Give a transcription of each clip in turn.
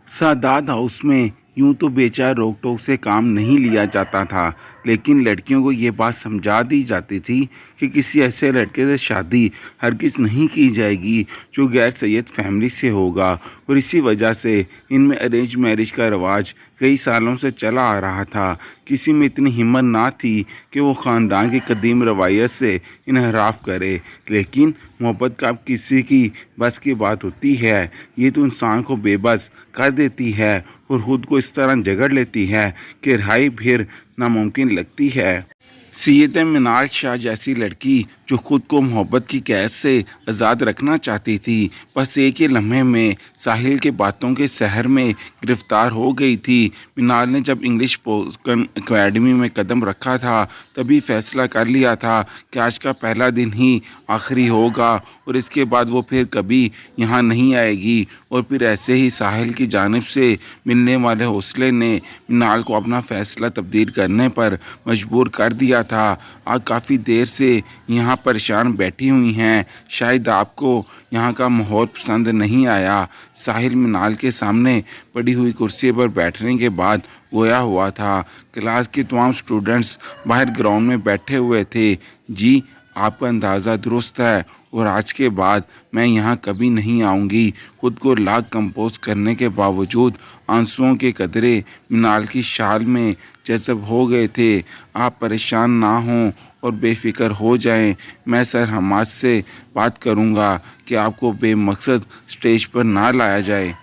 Sadat house में यूं तो बेचा रोक टोक से काम नहीं लिया जाता था, लेकिन लड़कियों को ये बात समझा दी जाती थी कि किसी ऐसे लड़के से शादी हरगिज़ नहीं की जाएगी जो गैर सैयद फैमिली से होगा। और इसी वजह से इनमें अरेंज मैरिज का रवाज कई सालों से चला आ रहा था। किसी में इतनी हिम्मत ना थी कि वो ख़ानदान की कदीम रवायत से इनहराफ करे, लेकिन मोहब्बत का अब किसी की बस की बात होती है। ये तो इंसान को बेबस कर देती है और ख़ुद को इस तरह जकड़ लेती है कि रिहाई फिर नामुमकिन लगती है। सैयद मिनाल शाह जैसी लड़की जो खुद को मोहब्बत की कैद से आज़ाद रखना चाहती थी, बस एक ही लम्हे में साहिल के बातों के सहर में गिरफ्तार हो गई थी। मिनाल ने जब इंग्लिश स्पोकन एकेडमी में कदम रखा था, तभी फैसला कर लिया था कि आज का पहला दिन ही आखिरी होगा और इसके बाद वो फिर कभी यहाँ नहीं आएगी। और फिर ऐसे ही साहिल की जानिब से मिलने वाले हौसले ने मिनाल को अपना फ़ैसला तब्दील करने पर मजबूर कर दिया था। आज काफ़ी देर से यहाँ परेशान बैठी हुई हैं, शायद आपको यहाँ का माहौल पसंद नहीं आया। साहिल मिनाल के सामने पड़ी हुई कुर्सी पर बैठने के बाद गोया हुआ था। क्लास के तमाम स्टूडेंट्स बाहर ग्राउंड में बैठे हुए थे। जी, आपका अंदाज़ा दुरुस्त है और आज के बाद मैं यहाँ कभी नहीं आऊँगी। खुद को लाख कंपोज करने के बावजूद आंसुओं के कतरे मिनाल की शाल में जज़ब हो गए थे। आप परेशान ना हों और बेफिक्र हो जाएं। मैं सर हमाद से बात करूँगा कि आपको बेमकसद स्टेज पर ना लाया जाए।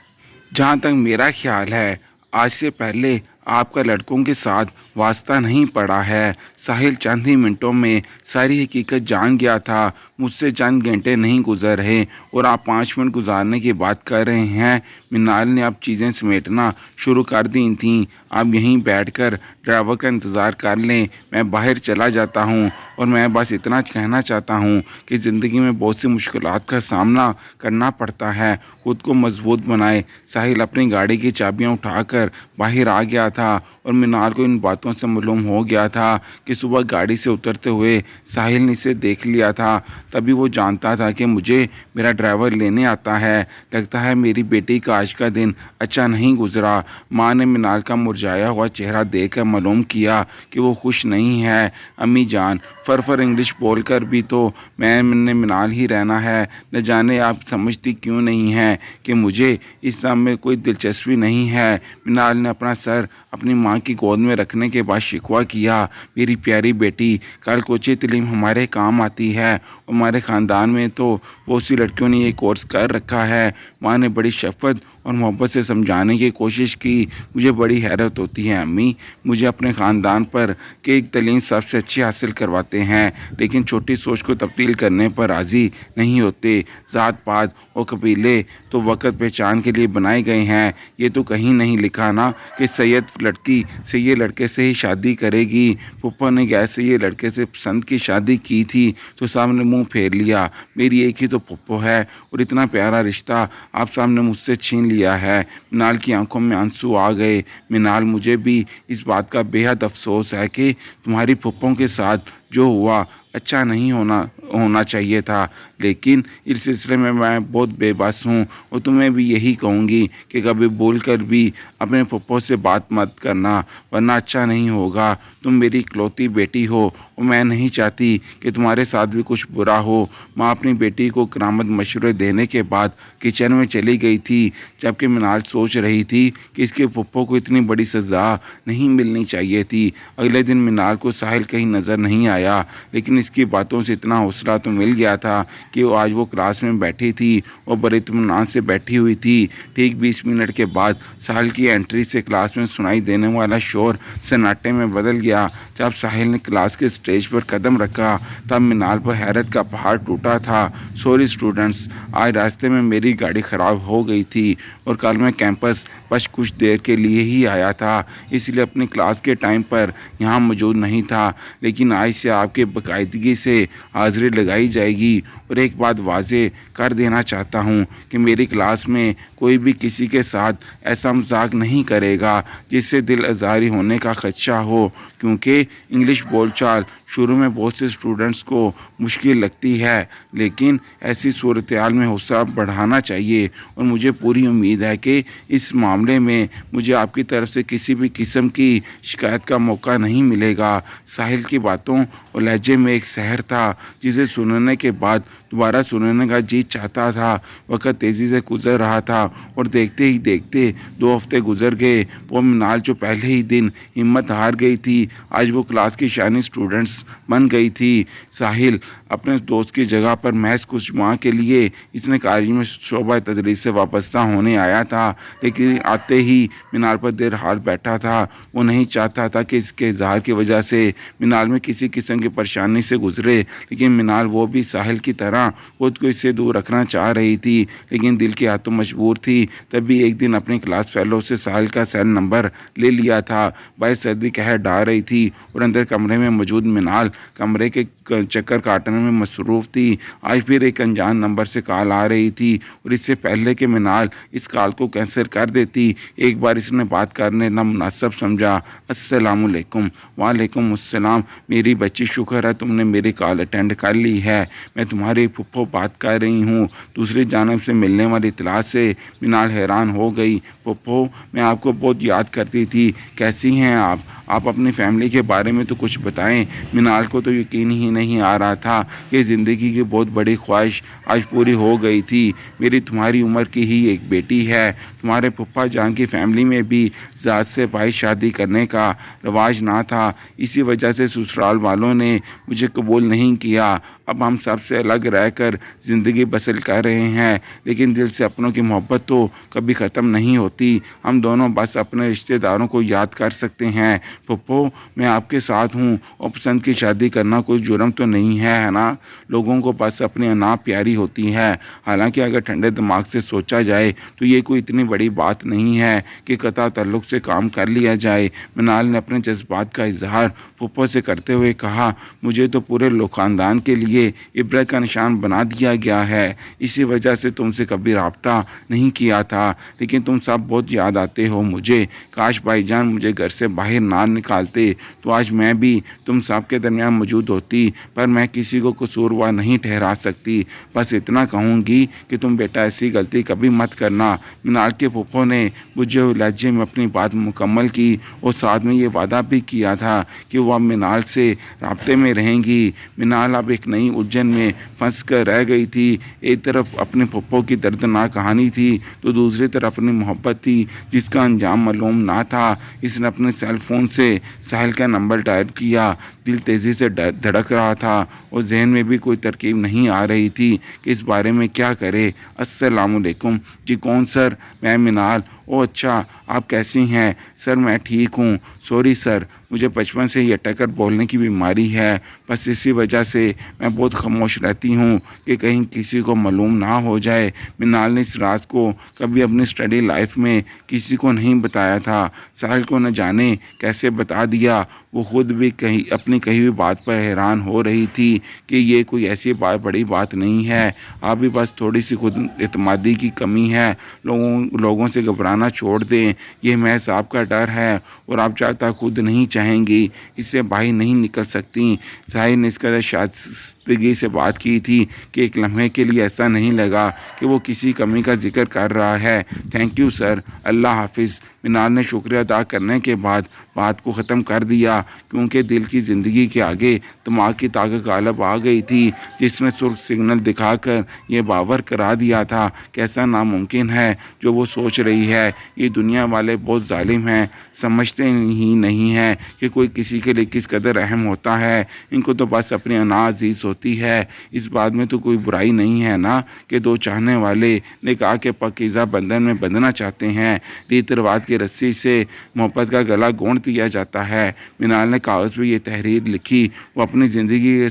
जहाँ तक मेरा ख्याल है, आज से पहले आपका लड़कों के साथ वास्ता नहीं पड़ा है। साहिल चंद ही मिनटों में सारी हकीकत जान गया था। मुझसे चंद घंटे नहीं गुजर रहे और आप 5 मिनट गुजारने की बात कर रहे हैं। मिनाल ने अब चीज़ें समेटना शुरू कर दी थीं। आप यहीं बैठकर ड्राइवर का इंतज़ार कर लें, मैं बाहर चला जाता हूँ। और मैं बस इतना कहना चाहता हूँ कि ज़िंदगी में बहुत सी मुश्किलात का सामना करना पड़ता है, खुद को मजबूत बनाए। साहिल अपनी गाड़ी की चाबियाँ उठाकर बाहर आ गया था और मिनाल को इन बातों से मालूम हो गया था कि सुबह गाड़ी से उतरते हुए साहिल ने इसे देख लिया था। तभी वो जानता था कि मुझे मेरा ड्राइवर लेने आता है। लगता है मेरी बेटी का आज का दिन अच्छा नहीं गुजरा। माँ ने मिनाल का मुरझाया हुआ चेहरा देखकर मालूम किया कि वो खुश नहीं है। अम्मी जान, फरफर इंग्लिश बोलकर भी तो मैंने मिनाल ही रहना है। न जाने आप समझती क्यों नहीं हैं कि मुझे इस सब में कोई दिलचस्पी नहीं है। मिनाल ने अपना सर अपनी माँ की गोद में रखने के बाद शिकवा किया। मेरी प्यारी बेटी, कल कोची तलीम हमारे काम आती है। हमारे ख़ानदान में तो बहुत सी लड़कियों ने ये कोर्स कर रखा है। माँ ने बड़ी शफ़क़त और मोहब्बत से समझाने की कोशिश की। मुझे बड़ी हैरत होती है अम्मी, मुझे अपने ख़ानदान पर कि एक तलीम सबसे अच्छी हासिल करवाते हैं, लेकिन छोटी सोच को तब्दील करने पर राज़ी नहीं होते। ज़ात पात और कबीले तो वक़्त पहचान के लिए बनाए गए हैं। ये तो कहीं नहीं लिखा ना कि सैयद लड़की से ये लड़के से ही शादी करेगी। फूफा ने गैर से ये लड़के से पसंद की शादी की थी तो सामने मुंह फेर लिया। मेरी एक ही तो फुप्पो है और इतना प्यारा रिश्ता आप सामने मुझसे छीन लिया है। मिनाल की आंखों में आंसू आ गए। मिनाल, मुझे भी इस बात का बेहद अफसोस है कि तुम्हारी फुप्पों के साथ जो हुआ अच्छा नहीं होना चाहिए था, लेकिन इस सिलसिले में मैं बहुत बेबस हूँ और तुम्हें भी यही कहूँगी कि कभी भूल कर भी अपने फुप्पो से बात मत करना, वरना अच्छा नहीं होगा। तुम मेरी इकलौती बेटी हो और मैं नहीं चाहती कि तुम्हारे साथ भी कुछ बुरा हो। माँ अपनी बेटी को करामत मशवरे देने के बाद किचन में चली गई थी, जबकि मिनाल सोच रही थी कि इसके फुप्पो को इतनी बड़ी सज़ा नहीं मिलनी चाहिए थी। अगले दिन मिनाल को साहिल कहीं नज़र नहीं आया, लेकिन इसकी बातों से इतना हौसला तो मिल गया था कि आज वो क्लास में बैठी थी और बड़े इत्मीनान से बैठी हुई थी। ठीक 20 मिनट के बाद साहिल की एंट्री से क्लास में सुनाई देने वाला शोर सन्नाटे में बदल गया। जब साहिल ने क्लास के स्टेज पर कदम रखा, तब मिनाल पर हैरत का पहाड़ टूटा था। सॉरी स्टूडेंट्स, आज रास्ते में मेरी गाड़ी ख़राब हो गई थी और कल मैं कैंपस बस कुछ देर के लिए ही आया था, इसलिए अपनी क्लास के टाइम पर यहाँ मौजूद नहीं था। लेकिन आज से आपके बाकायदगी پیچیدگی سے حاضری لگائی جائے گی۔ اور ایک بات واضح کر دینا چاہتا ہوں کہ میری کلاس میں کوئی بھی کسی کے ساتھ ایسا مذاق نہیں کرے گا جس سے دل آزاری ہونے کا خدشہ ہو، کیونکہ انگلش بول چال شروع میں بہت سے اسٹوڈنٹس کو مشکل لگتی ہے، لیکن ایسی صورتحال میں حوصلہ بڑھانا چاہیے۔ اور مجھے پوری امید ہے کہ اس معاملے میں مجھے آپ کی طرف سے کسی بھی قسم کی شکایت کا موقع نہیں ملے گا۔ ساحل کی باتوں اور لہجے میں ایک سحر تھا جسے سننے کے بعد دوبارہ سننے کا جی چاہتا تھا۔ وقت تیزی سے گزر رہا تھا اور دیکھتے ہی دیکھتے 2 ہفتے گزر گئے۔ وہ منال جو پہلے ہی دن ہمت ہار گئی تھی، آج وہ کلاس کی شائننگ اسٹوڈنٹس بن گئی تھی۔ ساحل اپنے دوست کی جگہ پر محض کچھ ماہ کے لیے اس نے کالج میں شعبہ تدریس سے وابستہ ہونے آیا تھا، لیکن آتے ہی منال پر دیر حال بیٹھا تھا۔ وہ نہیں چاہتا تھا کہ اس کے اظہار کی وجہ سے منال میں کسی قسم کی پریشانی سے گزرے، لیکن منال وہ بھی ساحل کی طرح خود کو اس سے دور رکھنا چاہ رہی تھی، لیکن دل کے ہاتھوں مجبور تھی۔ تبھی ایک دن اپنی کلاس فیلو سے ساحل کا سیل نمبر لے لیا تھا۔ باہر سردی قہر ڈھا رہی تھی اور اندر کمرے میں موجود منال کمرے کے چکر کاٹنے میں مصروف تھی۔ آج پھر ایک انجان نمبر سے کال آ رہی تھی اور اس سے پہلے کہ منال اس کال کو کینسل کر دیتی، ایک بار اس نے بات کرنے نامناسب سمجھا۔ السلام علیکم۔ وعلیکم السلام میری بچی، شکر ہے تم نے میری کال اٹینڈ کر لی ہے، میں تمہاری پھپھو بات کر رہی ہوں۔ دوسری جانب سے ملنے والی اطلاع سے منال حیران ہو گئی۔ پھپھو، میں آپ کو بہت یاد کرتی تھی، کیسی ہیں آپ اپنی فیملی کے بارے میں تو کچھ بتائیں۔ منال کو تو یقین ہی نہیں آ رہا تھا کہ زندگی کی بہت بڑی خواہش آج پوری ہو گئی تھی۔ میری تمہاری عمر کی ہی ایک بیٹی ہے۔ تمہارے پھپھا جان کی فیملی میں بھی ذات سے باہر شادی کرنے کا رواج نہ تھا، اسی وجہ سے سسرال والوں نے مجھے قبول نہیں کیا۔ اب ہم سب سے الگ رہ کر زندگی بسر کر رہے ہیں، لیکن دل سے اپنوں کی محبت تو کبھی ختم نہیں ہوتی۔ ہم دونوں بس اپنے رشتہ داروں کو یاد کر سکتے ہیں۔ پھپھو، میں آپ کے ساتھ ہوں اور پسند کی شادی کرنا کوئی جرم تو نہیں ہے نا؟ لوگوں کو بس اپنی انا پیاری ہوتی ہے۔ حالانکہ اگر ٹھنڈے دماغ سے سوچا جائے تو یہ کوئی اتنی بڑی بات نہیں ہے کہ قطع تعلق سے کام کر لیا جائے۔ منال نے اپنے جذبات کا اظہار پھپھو سے کرتے ہوئے کہا، مجھے تو پورے خاندان کے لیے عبرت کا نشان بنا دیا گیا ہے، اسی وجہ سے تم سے کبھی رابطہ نہیں کیا تھا، لیکن تم سب بہت یاد آتے ہو مجھے۔ کاش بھائی جان مجھے گھر سے باہر نہ نکالتے تو آج میں بھی تم سب کے درمیان موجود ہوتی، پر میں کسی کو قصوروار نہیں ٹھہرا سکتی۔ بس اتنا کہوں گی کہ تم بیٹا ایسی غلطی کبھی مت کرنا۔ منال کے پھپھو نے بجھے ہوئے لہجے میں اپنی بات مکمل کی اور ساتھ میں یہ وعدہ بھی کیا تھا کہ وہ اب منال سے رابطے میں رہیں گی۔ منال اب ایک نئی الجھن میں پھنس کر رہ گئی تھی۔ ایک طرف اپنے پھپھو کی دردناک کہانی تھی تو دوسری طرف اپنی محبت تھی جس کا انجام معلوم نہ تھا۔ اس نے اپنے سیل فون سے ساحل کا نمبر ڈائل کیا۔ دل تیزی سے دھڑک رہا تھا اور ذہن میں بھی کوئی ترکیب نہیں آ رہی تھی کہ اس بارے میں کیا کرے۔ السلام علیکم۔ جی کون سر؟ میں منال۔ او اچھا، آپ کیسی ہیں؟ سر میں ٹھیک ہوں۔ سوری سر، مجھے بچپن سے یہ اٹکر بولنے کی بیماری ہے، بس اسی وجہ سے میں بہت خاموش رہتی ہوں کہ کہیں کسی کو معلوم نہ ہو جائے۔ منال نے اس راز کو کبھی اپنی اسٹڈی لائف میں کسی کو نہیں بتایا تھا۔ ساحل کو نہ جانے کیسے بتا دیا۔ وہ خود بھی اپنی کہی ہوئی بات پر حیران ہو رہی تھی کہ یہ کوئی ایسی بڑی بات نہیں ہے، آپ بھی بس تھوڑی سی خود اعتمادی کی کمی ہے۔ لوگوں سے گھبرانا چھوڑ دیں، یہ محض آپ کا ڈر ہے اور آپ چاہتا خود نہیں چاہیں گی، اس سے باہر نہیں نکل سکتی۔ ساحل نے اس قدر شائستگی سے بات کی تھی کہ ایک لمحے کے لیے ایسا نہیں لگا کہ وہ کسی کمی کا ذکر کر رہا ہے۔ تھینک یو سر، اللہ حافظ۔ منال نے شکریہ ادا کرنے کے بعد بات کو ختم کر دیا، کیونکہ دل کی زندگی کے آگے دماغ کی طاقت غالب آ گئی تھی جس نے سرخ سگنل دکھا کر یہ باور کرا دیا تھا کہ ایسا ناممکن ہے جو وہ سوچ رہی ہے۔ یہ دنیا والے بہت ظالم ہیں، سمجھتے ہی نہیں ہیں کہ کوئی کسی کے لیے کس قدر اہم ہوتا ہے۔ ان کو تو بس اپنی انا عزیز ہوتی ہے۔ اس بات میں تو کوئی برائی نہیں ہے نا کہ دو چاہنے والے نکاح کے پاکیزہ بندھن میں بندھنا چاہتے ہیں۔ ریت رواج کی رسی سے محبت کا گلا گونڈ دیا جاتا ہے۔ منال نے کاغذ پہ یہ تحریر لکھی۔ وہ اپنی زندگی کے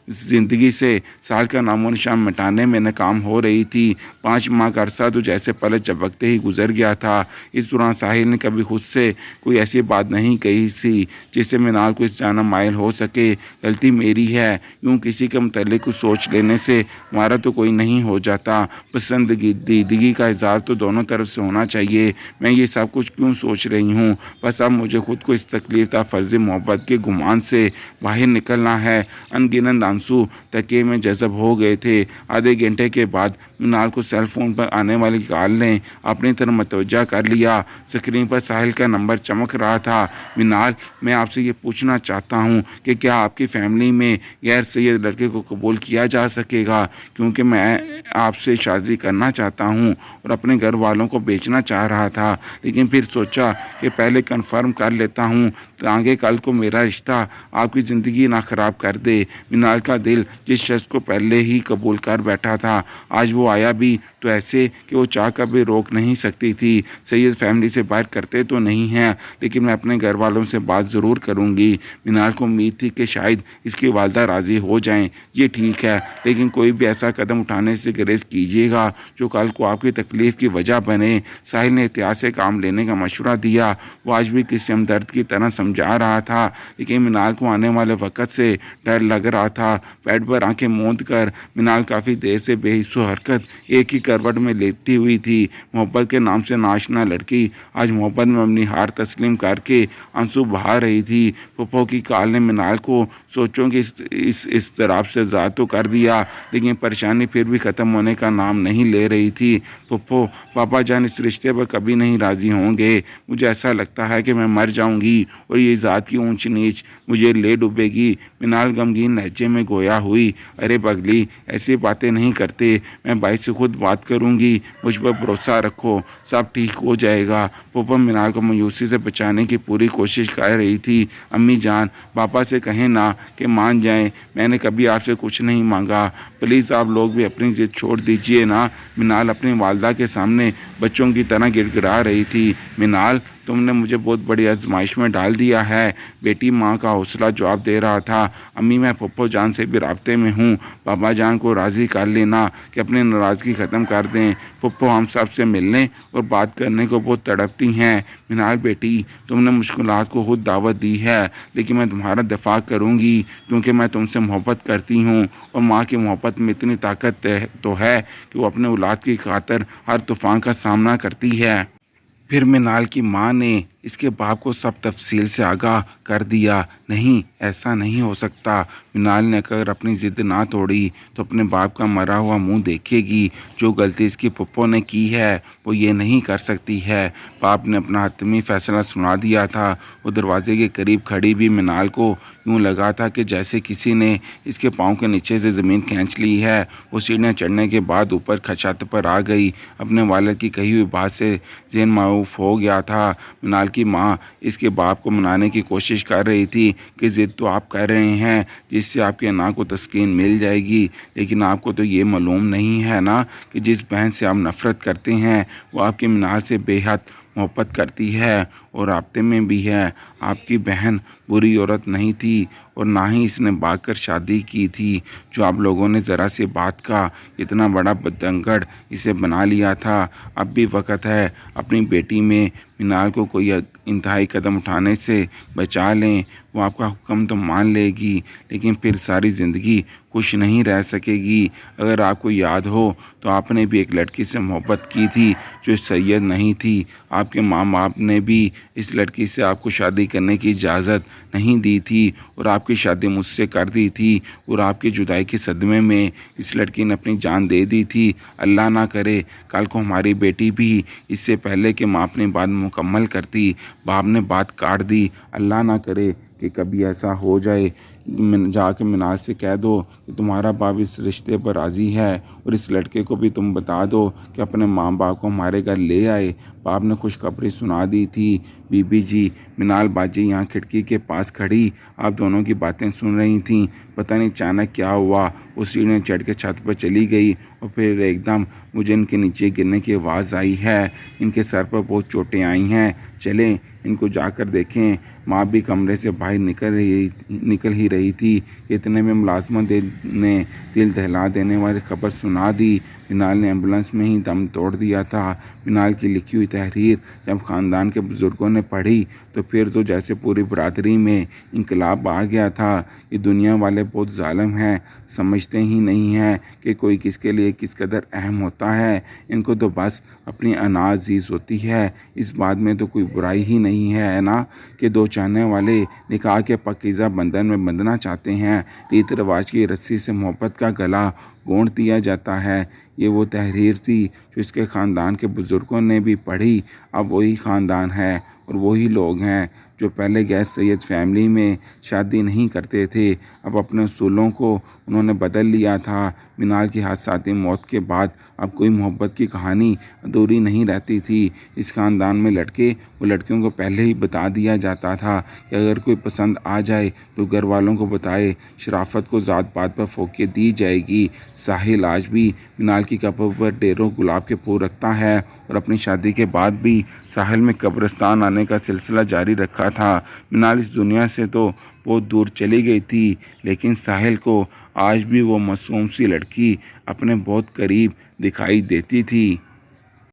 ज़िंदगी से साल का नामो निशान मिटाने में नाकाम हो रही थी। 5 माह का अरसा तो जैसे पलक झपकते ही गुजर गया था। इस दौरान साहिल ने कभी खुद से कोई ऐसी बात नहीं कही थी जिससे मिनाल को इस जाना माइल हो सके। गलती मेरी है, यूँ किसी के मुतल्लिक कुछ सोच लेने से हमारा तो कोई नहीं हो जाता। पसंदीदगी का इज़हार तो दोनों तरफ से होना चाहिए। मैं ये सब कुछ क्यों सोच रही हूँ? बस अब मुझे खुद को इस तकलीफ ता फ़र्ज़ मोहब्बत के गुमान से बाहर निकलना है। अनगिनत आंसू तकिए में जज़ब हो गए थे। आधे घंटे के बाद मिनाल को सेल फ़ोन पर आने वाली कॉल ने अपनी तरफ मतवज्जा कर लिया। स्क्रीन पर साहिल का नंबर चमक रहा था। मिनाल, मैं आपसे ये पूछना चाहता हूँ कि क्या आपकी फ़ैमिली में गैर सैयद लड़के को कबूल किया जा सकेगा? क्योंकि मैं आपसे शादी करना चाहता हूँ और अपने घर वालों को बेचना चाह रहा था, लेकिन फिर सोचा कि पहले कन्फर्म कर लेता हूँ ताकि कल को मेरा रिश्ता आपकी ज़िंदगी ना ख़राब कर दे। मिनाल का दिल जिस शख्स को पहले ही कबूल कर बैठा था, आज वो आया भी तो ऐसे कि वो चाह कर भी रोक नहीं सकती थी। सैयद फैमिली से बात करते तो नहीं हैं, लेकिन मैं अपने घर वालों से बात ज़रूर करूँगी। मिनाल को उम्मीद थी कि शायद इसकी वालदा राज़ी हो जाएं। ये ठीक है, लेकिन कोई भी ऐसा कदम उठाने से गुरेज कीजिएगा जो कल को आपकी तकलीफ़ की वजह बने। साहिल ने एहतियात से काम लेने का मशवरा दिया। वो आज भी किसी हमदर्द की तरह समझा रहा था, लेकिन मिनाल को आने वाले वक़्त से डर लग रहा था। बेड पर आंखें मूंद कर मिनाल काफ़ी देर से बेहिस्सो हरकत एक ही करवट में लेटी हुई थी। मोहब्बत के नाम से नाशना लड़की आज मोहब्बत में अपनी हार तस्लीम करके आंसू बहा रही थी। पप्पो की कॉल ने मिनाल को सोचों की इस तरफ से आज़ाद तो कर दिया, लेकिन परेशानी फिर भी ख़त्म होने का नाम नहीं ले रही थी। पप्पो, पापा जान इस रिश्ते पर कभी नहीं राज़ी होंगे। मुझे ऐसा लगता है कि मैं मर जाऊंगी और ये ज़ात की ऊंच नीच मुझे ले डूबेगी। मिनाल गमगीन लहजे में गोया हुई। अरे पगली, ऐसी बातें नहीं करते। मैं भाई से खुद बात करूंगी, मुझ पर भरोसा रखो, सब ठीक हो जाएगा। पप्पा मिनाल को मायूसी से बचाने की पूरी कोशिश कर रही थी। अम्मी जान, पापा से कहें ना कि मान जाएं, मैंने कभी आपसे कुछ नहीं मांगा। प्लीज़ आप लोग भी अपनी ज़िद छोड़ दीजिए ना। मिनाल अपनी वालदा के सामने बच्चों की तरह गिड़गिड़ा रही थी। मिनाल, तुमने मुझे बहुत बड़ी आजमाइश में डाल दिया है। बेटी माँ का हौसला जवाब दे रहा था। अम्मी, मैं पप्पो जान से भी राब्ते में हूँ। पापा जान को राज़ी कर लेना कि अपनी नाराज़गी ख़त्म कर दें। पप्पो हम सब से मिलने और बात करने को बहुत तड़पती हैं। मिनाल बेटी, तुमने मुश्किलात को खुद दावत दी है, लेकिन मैं तुम्हारा दफा करूँगी क्योंकि मैं तुमसे मोहब्बत करती हूँ और माँ की मोहब्बत में इतनी ताकत तो है कि वो अपने औलाद की खातिर हर तूफ़ान का सामना करती है। फिर मिनाल की माँ ने इसके बाप को सब तफसील से आगाह कर दिया। नहीं, ऐसा नहीं हो सकता। मिनाल ने अगर अपनी ज़िद ना तोड़ी तो अपने बाप का मरा हुआ मुंह देखेगी। जो गलती इसकी पप्पो ने की है वो ये नहीं कर सकती है। बाप ने अपना हतमी फैसला सुना दिया था। वो दरवाजे के करीब खड़ी भी मिनाल को यूँ लगा था कि जैसे किसी ने इसके पाँव के नीचे से ज़मीन खींच ली है। वो सीढ़ियाँ चढ़ने के बाद ऊपर छत पर आ गई। अपने वालिद की कही हुई बात से ज़हन मायूफ हो गया था। मिनाल की माँ इसके बाप को मनाने की कोशिश कर रही थी कि ज़िद तो आप कर रहे हैं जिससे आपके अना को तस्कीन मिल जाएगी, लेकिन आपको तो ये मालूम नहीं है ना कि जिस बहन से आप नफ़रत करते हैं वो आपकी मिनाल से बेहद मोहब्बत करती है और राब्ते में भी है। आपकी बहन बुरी औरत नहीं थी और ना ही इसने भाग कर शादी की थी। जो आप लोगों ने ज़रा सी बात का इतना बड़ा बतंगड़ इसे बना लिया था। अब भी वक्त है, अपनी बेटी में मिनाल को कोई इंतहाई कदम उठाने से बचा लें। वो आपका हुक्म तो मान लेगी, लेकिन फिर सारी ज़िंदगी खुश नहीं रह सकेगी। अगर आपको याद हो तो आपने भी एक लड़की से मोहब्बत की थी जो सैयद नहीं थी। आपके माँ बाप ने भी इस लड़की से आपको शादी करने की इजाज़त नहीं दी थी और आपकी शादी मुझसे कर दी थी और आपकी जुदाई के सदमे में इस लड़की ने अपनी जान दे दी थी। अल्लाह ना करे कल को हमारी बेटी भी इससे पहले कि माँ अपनी बात मुकम्मल करती बाप ने बात काट दी। अल्लाह ना करे कि कभी ऐसा हो जाए। जाके मिनाल से कह दो कि तुम्हारा बाप इस रिश्ते पर राज़ी है और इस लड़के को भी तुम बता दो कि अपने माँ बाप को हमारे घर ले आए। बाप ने खुशखबरी सुना दी थी। बीबी जी, मिनाल बाजी यहाँ खिड़की के पास खड़ी आप दोनों की बातें सुन रही थीं। पता नहीं अचानक क्या हुआ, उस सीढ़ी चढ़ के छत पर चली गई और फिर एकदम मुझे इनके नीचे गिरने की आवाज़ आई है। इनके सर पर बहुत चोटें आई हैं। चलें ان کو جا کر دیکھیں۔ ماں بھی کمرے سے باہر نکل ہی رہی تھی کہ اتنے میں ملازمت نے دل دہلا دینے والی خبر سنا دی۔ منال نے ایمبولینس میں ہی دم توڑ دیا تھا۔ منال کی لکھی ہوئی تحریر جب خاندان کے بزرگوں نے پڑھی تو پھر تو جیسے پوری برادری میں انقلاب آ گیا تھا۔ یہ دنیا والے بہت ظالم ہیں، سمجھتے ہی نہیں ہیں کہ کوئی کس کے لیے کس قدر اہم ہوتا ہے۔ ان کو تو بس اپنی انا عزیز ہوتی ہے۔ اس بات میں تو کوئی برائی ہی نہیں ہے نا کہ دو چاہنے والے نکاح کے پاکیزہ بندھن میں بندھنا چاہتے ہیں، ریت رواج کی رسی سے محبت کا گلا گونتھ دیا جاتا ہے۔ یہ وہ تحریر تھی جو اس کے خاندان کے بزرگوں نے بھی پڑھی۔ اب وہی خاندان ہے اور وہی لوگ ہیں جو پہلے گیس سید فیملی میں شادی نہیں کرتے تھے، اب اپنے اصولوں کو انہوں نے بدل لیا تھا۔ منال کی حادثاتی موت کے بعد اب کوئی محبت کی کہانی ادھوری نہیں رہتی تھی۔ اس خاندان میں لڑکے و لڑکیوں کو پہلے ہی بتا دیا جاتا تھا کہ اگر کوئی پسند آ جائے تو گھر والوں کو بتائے، شرافت کو ذات پات پر فوقیت دی جائے گی۔ ساحل آج بھی منال کی قبر پر ڈھیروں گلاب کے پھول رکھتا ہے اور اپنی شادی کے بعد بھی ساحل میں قبرستان آنے کا سلسلہ جاری رکھا تھا۔ منال اس دنیا سے تو بہت دور چلی گئی تھی، لیکن ساحل کو آج بھی وہ معصوم سی لڑکی اپنے بہت قریب دکھائی دیتی تھی۔